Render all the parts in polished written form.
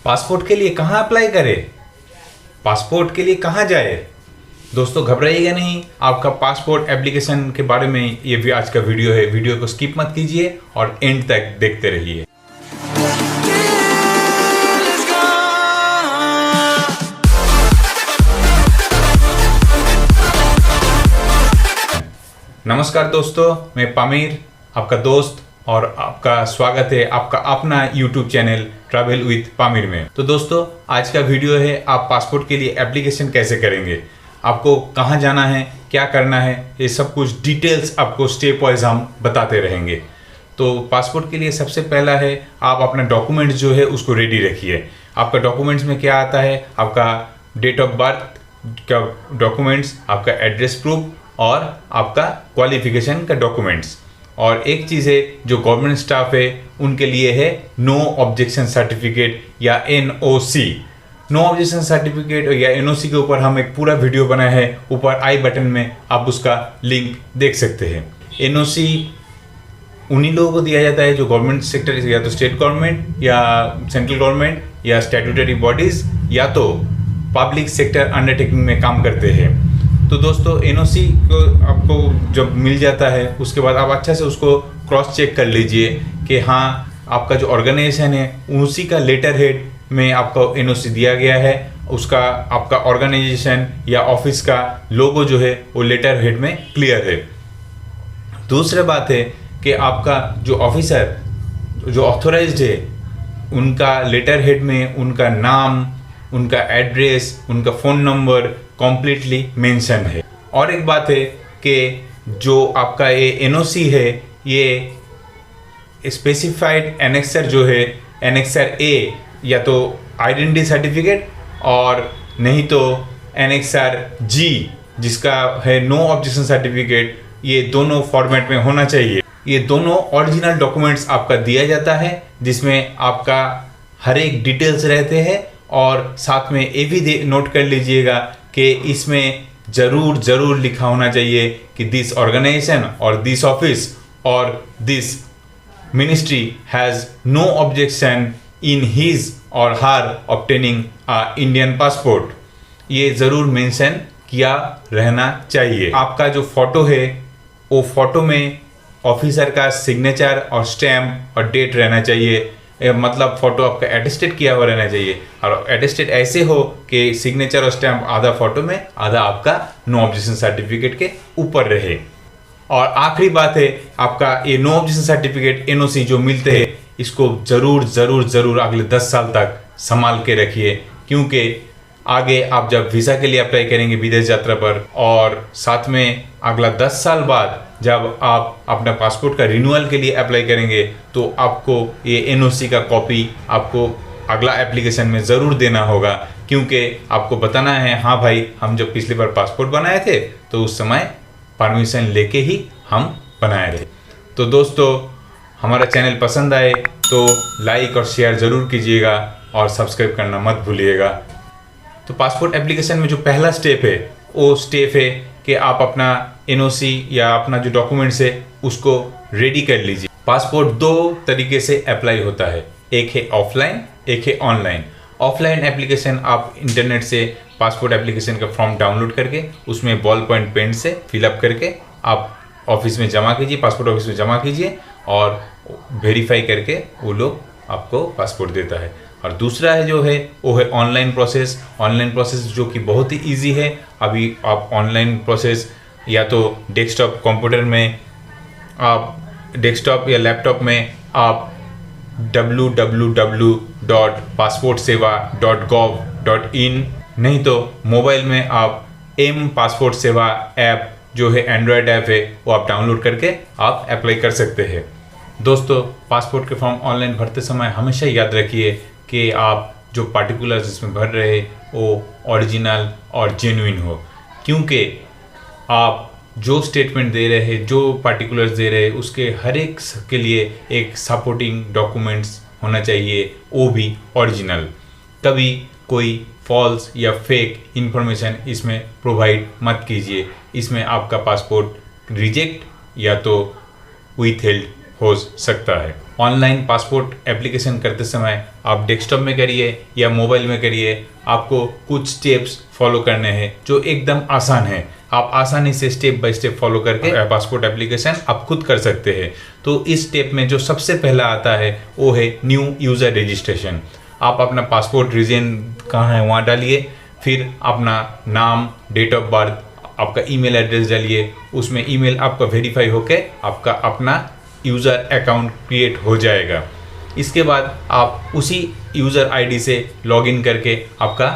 Passport के लिए कहाँ अप्लाई करें, पासपोर्ट के लिए कहाँ जाए। दोस्तों घबराइएगा नहीं, आपका पासपोर्ट एप्लीकेशन के बारे में ये भी आज का वीडियो है। वीडियो को स्किप मत कीजिए और एंड तक देखते रहिए। नमस्कार दोस्तों, मैं पामीर आपका दोस्त और आपका स्वागत है आपका अपना YouTube channel travel with Pamir में। तो दोस्तों आज का वीडियो है आप पासपोर्ट के लिए एप्लीकेशन कैसे करेंगे, आपको कहाँ जाना है, क्या करना है, ये सब कुछ डिटेल्स आपको स्टेप वाइज हम बताते रहेंगे। तो पासपोर्ट के लिए सबसे पहला है आप अपना डॉक्यूमेंट्स जो है उसको रेडी रखिए। आपका डॉक्यूमेंट्स में क्या आता है, आपका डेट ऑफ बर्थ का डॉक्यूमेंट्स, आपका एड्रेस प्रूफ और आपका क्वालिफिकेशन का डॉक्यूमेंट्स। और एक चीज़ है जो गवर्नमेंट स्टाफ है उनके लिए है नो ऑब्जेक्शन सर्टिफिकेट या NOC। नो ऑब्जेक्शन सर्टिफिकेट या NOC के ऊपर हम एक पूरा वीडियो बनाया है, ऊपर आई बटन में आप उसका लिंक देख सकते हैं। NOC उन्हीं लोगों को दिया जाता है जो गवर्नमेंट सेक्टर या तो स्टेट गवर्नमेंट या सेंट्रल गवर्नमेंट या स्टैट्यूटरी बॉडीज या तो पब्लिक सेक्टर अंडरटेकिंग में काम करते हैं। तो दोस्तों NOC को आपको जब मिल जाता है उसके बाद आप अच्छा से उसको क्रॉस चेक कर लीजिए कि हाँ आपका जो ऑर्गेनाइजेशन है उसी का लेटर हेड में आपका NOC दिया गया है, उसका आपका ऑर्गेनाइजेशन या ऑफिस का लोगो जो है वो लेटर हेड में क्लियर है। दूसरी बात है कि आपका जो ऑफिसर जो ऑथोराइज्ड है उनका लेटर हेड में उनका नाम, उनका एड्रेस, उनका फ़ोन नंबर कॉम्प्लीटली मेंशन है। और एक बात है कि जो आपका ये NOC है ये स्पेसिफाइड एनेक्सर जो है एनेक्सर A या तो आइडेंटिटी सर्टिफिकेट और नहीं तो एनेक्सर G जिसका है नो ऑब्जेक्शन सर्टिफिकेट, ये दोनों फॉर्मेट में होना चाहिए। ये दोनों ओरिजिनल डॉक्यूमेंट्स आपका दिया जाता है जिसमें आपका हर एक डिटेल्स रहते हैं। और साथ में ये भी नोट कर लीजिएगा कि इसमें ज़रूर लिखा होना चाहिए कि दिस ऑर्गेनाइजेशन और दिस ऑफिस और this ministry has no objection in his और हर ऑब्टेनिंग इंडियन पासपोर्ट। ये ज़रूर मेंशन किया रहना चाहिए। आपका जो फ़ोटो है वो फ़ोटो में ऑफिसर का सिग्नेचर और स्टैम्प और डेट रहना चाहिए, मतलब फ़ोटो आपका एटेस्टेड किया हुआ रहना चाहिए। और एटेस्टेड ऐसे हो कि सिग्नेचर और स्टैम्प आधा फ़ोटो में आधा आपका नो ऑब्जेक्शन सर्टिफिकेट के ऊपर रहे। और आखिरी बात है आपका ये नो ऑब्जेक्शन सर्टिफिकेट NOC जो मिलते हैं इसको ज़रूर अगले 10 साल तक संभाल के रखिए, क्योंकि आगे आप जब वीज़ा के लिए अप्लाई करेंगे विदेश यात्रा पर और साथ में अगला 10 साल बाद जब आप अपना पासपोर्ट का रिन्यूअल के लिए अप्लाई करेंगे तो आपको ये NOC का कॉपी आपको अगला एप्लीकेशन में ज़रूर देना होगा, क्योंकि आपको बताना है हाँ भाई हम जब पिछली बार पासपोर्ट बनाए थे तो उस समय परमिशन लेके ही हम बनाए थे। तो दोस्तों हमारा चैनल पसंद आए तो लाइक और शेयर ज़रूर कीजिएगा और सब्सक्राइब करना मत भूलिएगा। तो पासपोर्ट एप्लीकेशन में जो पहला स्टेप है वो स्टेप है कि आप अपना NOC या अपना जो डॉक्यूमेंट्स है उसको रेडी कर लीजिए। पासपोर्ट 2 तरीके से अप्लाई होता है, एक है ऑफलाइन, एक है ऑनलाइन। ऑफलाइन एप्लीकेशन आप इंटरनेट से पासपोर्ट एप्लीकेशन का फॉर्म डाउनलोड करके उसमें बॉल पॉइंट पेन से फिलअप करके आप ऑफिस में जमा कीजिए, पासपोर्ट ऑफिस में जमा कीजिए और वेरीफाई करके वो लोग आपको पासपोर्ट देता है। और दूसरा है जो है वो है ऑनलाइन प्रोसेस। ऑनलाइन प्रोसेस जो कि बहुत ही इजी है। अभी आप ऑनलाइन प्रोसेस या तो डेस्कटॉप कंप्यूटर में आप डेस्कटॉप या लैपटॉप में आप www.passportseva.gov.in नहीं तो मोबाइल में आप पासपोर्ट सेवा ऐप जो है एंड्रॉयड ऐप है वो आप डाउनलोड करके आप अप्लाई कर सकते हैं। दोस्तों पासपोर्ट के फॉर्म ऑनलाइन भरते समय हमेशा याद रखिए कि आप जो पार्टिकुलर्स इसमें भर रहे वो ओरिजिनल और जेन्युइन हो, क्योंकि आप जो स्टेटमेंट दे रहे हैं, जो पार्टिकुलर्स दे रहे हैं उसके हर एक के लिए एक सपोर्टिंग डॉक्यूमेंट्स होना चाहिए, वो भी ओरिजिनल। कभी कोई फॉल्स या फेक इंफॉर्मेशन इसमें प्रोवाइड मत कीजिए, इसमें आपका पासपोर्ट रिजेक्ट या तो विथहेल्ड हो सकता है। ऑनलाइन पासपोर्ट एप्लीकेशन करते समय आप डेस्कटॉप में करिए या मोबाइल में करिए, आपको कुछ स्टेप्स फॉलो करने हैं जो एकदम आसान है। आप आसानी से स्टेप बाय स्टेप फॉलो करके पासपोर्ट एप्लीकेशन आप खुद कर सकते हैं। तो इस स्टेप में जो सबसे पहला आता है वो है न्यू यूज़र रजिस्ट्रेशन। आप अपना पासपोर्ट रीजन कहाँ है वहाँ डालिए, फिर अपना नाम, डेट ऑफ बर्थ, आपका ईमेल एड्रेस डालिए। उसमें ईमेल आपका वेरीफाई होके आपका अपना यूज़र अकाउंट क्रिएट हो जाएगा। इसके बाद आप उसी यूज़र आईडी से लॉगिन करके आपका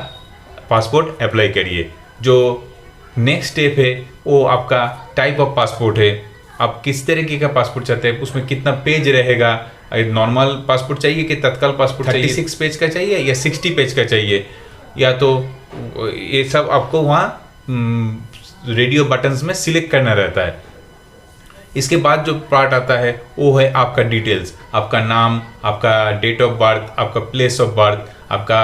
पासपोर्ट अप्लाई करिए। जो नेक्स्ट स्टेप है वो आपका टाइप ऑफ पासपोर्ट है। आप किस तरीके का पासपोर्ट चाहते हैं, उसमें कितना पेज रहेगा, नॉर्मल पासपोर्ट चाहिए कि तत्काल पासपोर्ट चाहिए, 36 पेज का चाहिए या 60 पेज का चाहिए, या तो ये सब आपको वहाँ रेडियो बटन्स में सिलेक्ट करना रहता है। इसके बाद जो पार्ट आता है वो है आपका डिटेल्स, आपका नाम, आपका डेट ऑफ बर्थ, आपका प्लेस ऑफ बर्थ, आपका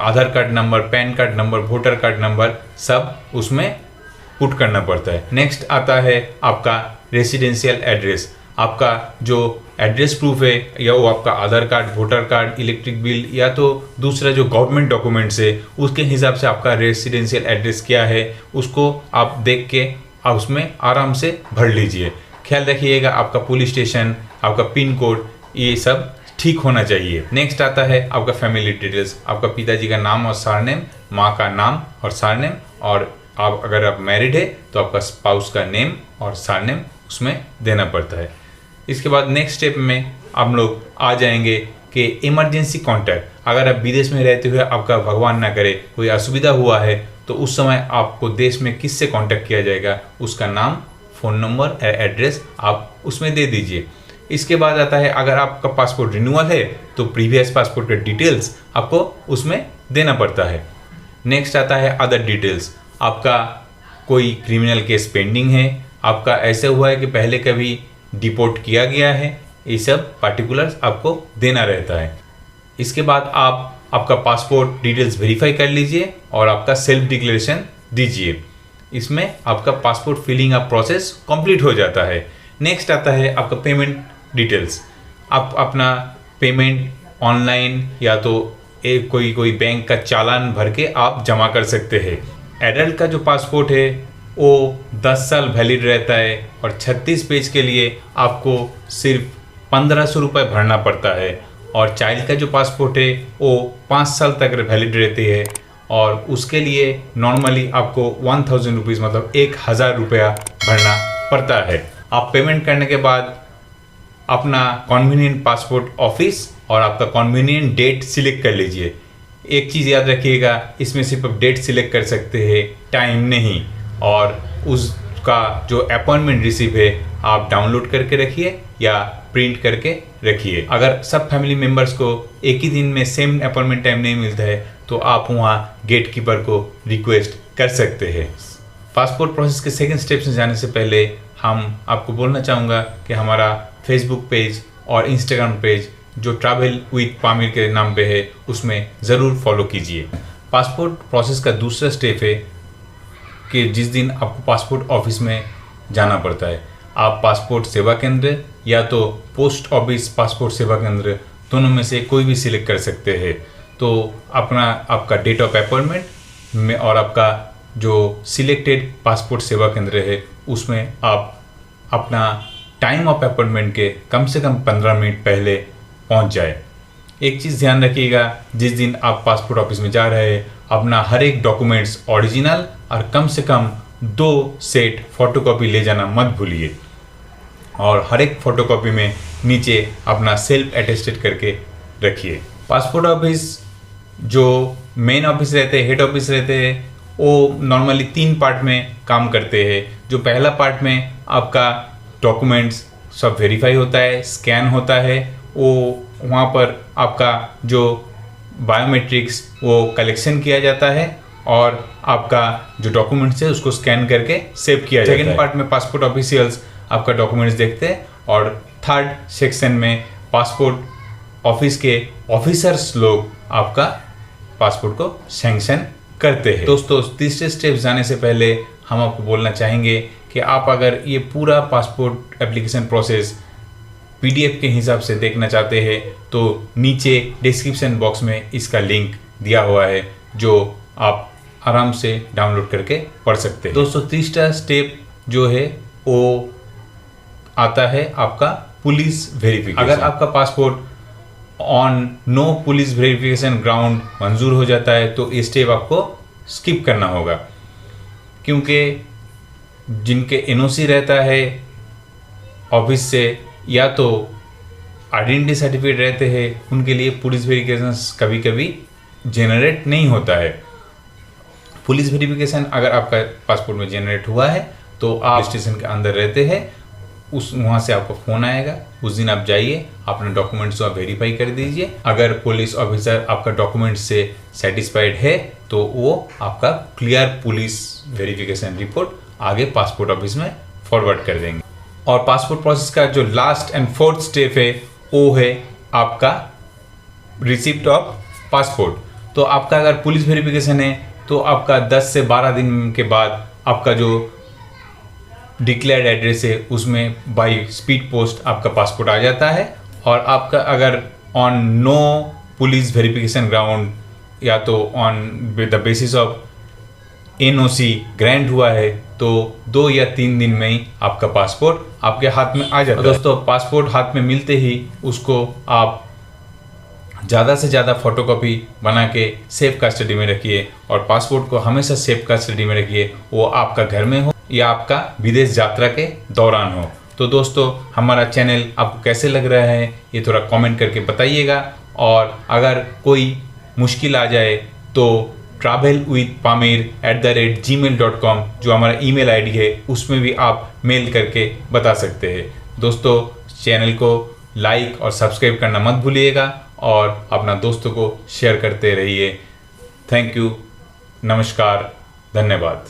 Aadhaar card number, PAN card number, voter card number, सब उसमें पुट करना पड़ता है। नेक्स्ट आता है आपका रेसिडेंशियल एड्रेस। आपका जो एड्रेस प्रूफ है या वो आपका Aadhaar card, voter card, electric bill या तो दूसरा जो गवर्नमेंट डॉक्यूमेंट्स है उसके हिसाब से आपका रेसिडेंशियल एड्रेस क्या है उसको आप देख के आप उसमें आराम से भर लीजिए। ख्याल रखिएगा आपका पुलिस स्टेशन, आपका पिन कोड, ये सब ठीक होना चाहिए। नेक्स्ट आता है आपका फैमिली डिटेल्स, आपका पिताजी का नाम और सरनेम, माँ का नाम और सरनेम, और आप अगर आप मैरिड है तो आपका स्पाउस का नेम और सरनेम उसमें देना पड़ता है। इसके बाद नेक्स्ट स्टेप में हम लोग आ जाएंगे कि इमरजेंसी कॉन्टैक्ट। अगर आप विदेश में रहते हुए आपका भगवान ना करे कोई असुविधा हुआ है तो उस समय आपको देश में किससे कांटेक्ट किया जाएगा, उसका नाम, फ़ोन नंबर, एड्रेस आप उसमें दे दीजिए। इसके बाद आता है अगर आपका पासपोर्ट रिन्यूअल है तो प्रीवियस पासपोर्ट के डिटेल्स आपको उसमें देना पड़ता है। नेक्स्ट आता है अदर डिटेल्स। आपका कोई क्रिमिनल केस पेंडिंग है, आपका ऐसा हुआ है कि पहले कभी डिपोर्ट किया गया है, ये सब पार्टिकुलर्स आपको देना रहता है। इसके बाद आप आपका पासपोर्ट डिटेल्स वेरीफाई कर लीजिए और आपका सेल्फ डिक्लेरेशन दीजिए। इसमें आपका passport filling up process complete हो जाता है। नेक्स्ट आता है आपका पेमेंट डिटेल्स। आप अपना पेमेंट ऑनलाइन या तो कोई बैंक का चालान भर के आप जमा कर सकते हैं। एडल्ट का जो पासपोर्ट है वो 10 साल वैलिड रहता है और 36 पेज के लिए आपको सिर्फ 1500 रुपये भरना पड़ता है, और चाइल्ड का जो पासपोर्ट है वो 5 साल तक वैलिड रहती है और उसके लिए नॉर्मली आपको 1000 रुपीज़ मतलब 1000 रुपया भरना पड़ता है। आप पेमेंट करने के बाद अपना कन्वीनियंट पासपोर्ट ऑफिस और आपका कन्वीनियंट डेट सिलेक्ट कर लीजिए। एक चीज़ याद रखिएगा, इसमें सिर्फ आप डेट सिलेक्ट कर सकते हैं, टाइम नहीं। और उसका जो अपॉइंटमेंट रिसीव है आप डाउनलोड करके रखिए या प्रिंट करके रखिए। अगर सब फैमिली मेम्बर्स को एक ही दिन में सेम अपॉइंटमेंट टाइम नहीं मिलता है तो आप वहाँ गेट कीपर को रिक्वेस्ट कर सकते हैं। पासपोर्ट प्रोसेस के सेकंड स्टेप से जाने से पहले हम आपको बोलना चाहूँगा कि हमारा फेसबुक पेज और इंस्टाग्राम पेज जो ट्रैवल विद पामिर के नाम पे है उसमें ज़रूर फॉलो कीजिए। पासपोर्ट प्रोसेस का दूसरा स्टेप है कि जिस दिन आपको पासपोर्ट ऑफिस में जाना पड़ता है, आप पासपोर्ट सेवा केंद्र या तो पोस्ट ऑफिस पासपोर्ट सेवा केंद्र दोनों में से कोई भी सिलेक्ट कर सकते हैं। तो आपका डेट ऑफ अपॉइंटमेंट में और आपका जो सिलेक्टेड पासपोर्ट सेवा केंद्र है उसमें आप अपना टाइम ऑफ अपॉइंटमेंट के कम से कम 15 मिनट पहले पहुंच जाए। एक चीज़ ध्यान रखिएगा, जिस दिन आप पासपोर्ट ऑफिस में जा रहे हैं अपना हर एक डॉक्यूमेंट्स ओरिजिनल और कम से कम 2 सेट फोटोकॉपी ले जाना मत भूलिए, और हर एक फोटोकॉपी में नीचे अपना सेल्फ अटेस्टेड करके रखिए। पासपोर्ट ऑफिस जो मेन ऑफिस रहते हैं, हेड ऑफिस रहते हैं, वो नॉर्मली 3 पार्ट में काम करते हैं। जो पहला पार्ट में आपका डॉक्यूमेंट्स सब वेरीफाई होता है, स्कैन होता है, वो वहाँ पर आपका जो बायोमेट्रिक्स वो कलेक्शन किया जाता है और आपका जो डॉक्यूमेंट्स है उसको स्कैन करके सेव किया जाता है। सेकेंड पार्ट में पासपोर्ट ऑफिशियल्स आपका डॉक्यूमेंट्स देखते हैं और थर्ड सेक्शन में पासपोर्ट ऑफिस के ऑफिसर्स लोग आपका पासपोर्ट को सैंक्शन करते हैं। दोस्तों, तीसरे स्टेप जाने से पहले हम आपको बोलना चाहेंगे कि आप अगर ये पूरा पासपोर्ट एप्लीकेशन प्रोसेस PDF के हिसाब से देखना चाहते हैं तो नीचे डिस्क्रिप्शन बॉक्स में इसका लिंक दिया हुआ है, जो आप आराम से डाउनलोड करके पढ़ सकते हैं। दोस्तों, तीसरा स्टेप जो है वो आता है आपका पुलिस वेरिफिकेशन। अगर आपका passport on no police verification ground मंजूर हो जाता है तो ये स्टेप आपको स्किप करना होगा, क्योंकि जिनके NOC रहता है ऑफिस से या तो आइडेंटिटी सर्टिफिकेट रहते हैं, उनके लिए पुलिस वेरिफिकेशन कभी कभी जनरेट नहीं होता है। पुलिस वेरिफिकेशन अगर आपका पासपोर्ट में जनरेट हुआ है तो आप स्टेशन के अंदर रहते हैं, वहाँ से आपको फ़ोन आएगा, उस दिन आप जाइए, अपने डॉक्यूमेंट्स को आप वेरीफाई कर दीजिए। अगर पुलिस ऑफिसर आपका डॉक्यूमेंट्स से सेटिस्फाइड है तो वो आपका क्लियर पुलिस वेरिफिकेशन रिपोर्ट आगे पासपोर्ट ऑफिस में फॉरवर्ड कर देंगे। और पासपोर्ट प्रोसेस का जो लास्ट एंड फोर्थ स्टेप है वो है आपका रिसिप्ट ऑफ पासपोर्ट। तो आपका अगर पुलिस वेरिफिकेशन है तो आपका 10 से 12 दिन के बाद आपका जो डिक्लेयर्ड एड्रेस है उसमें बाई स्पीड पोस्ट आपका पासपोर्ट आ जाता है। और आपका अगर on no police verification ground या तो on the basis of NOC grant हुआ है तो 2 या 3 दिन में ही आपका पासपोर्ट आपके हाथ में आ जाता है। दोस्तों, पासपोर्ट हाथ में मिलते ही उसको आप ज़्यादा से ज़्यादा फोटोकॉपी बना के सेफ कस्टडी में रखिए, और पासपोर्ट को हमेशा सेफ कस्टडी में रखिए, वो आपका घर में हो या आपका विदेश यात्रा के दौरान हो। तो दोस्तों, हमारा चैनल आपको कैसे लग रहा है ये थोड़ा कमेंट करके बताइएगा, और अगर कोई मुश्किल आ जाए तो travelwithpamir@gmail.com जो हमारा email ID है उसमें भी आप मेल करके बता सकते हैं। दोस्तों, चैनल को लाइक और सब्सक्राइब करना मत भूलिएगा और अपना दोस्तों को शेयर करते रहिए। थैंक यू, नमस्कार, धन्यवाद।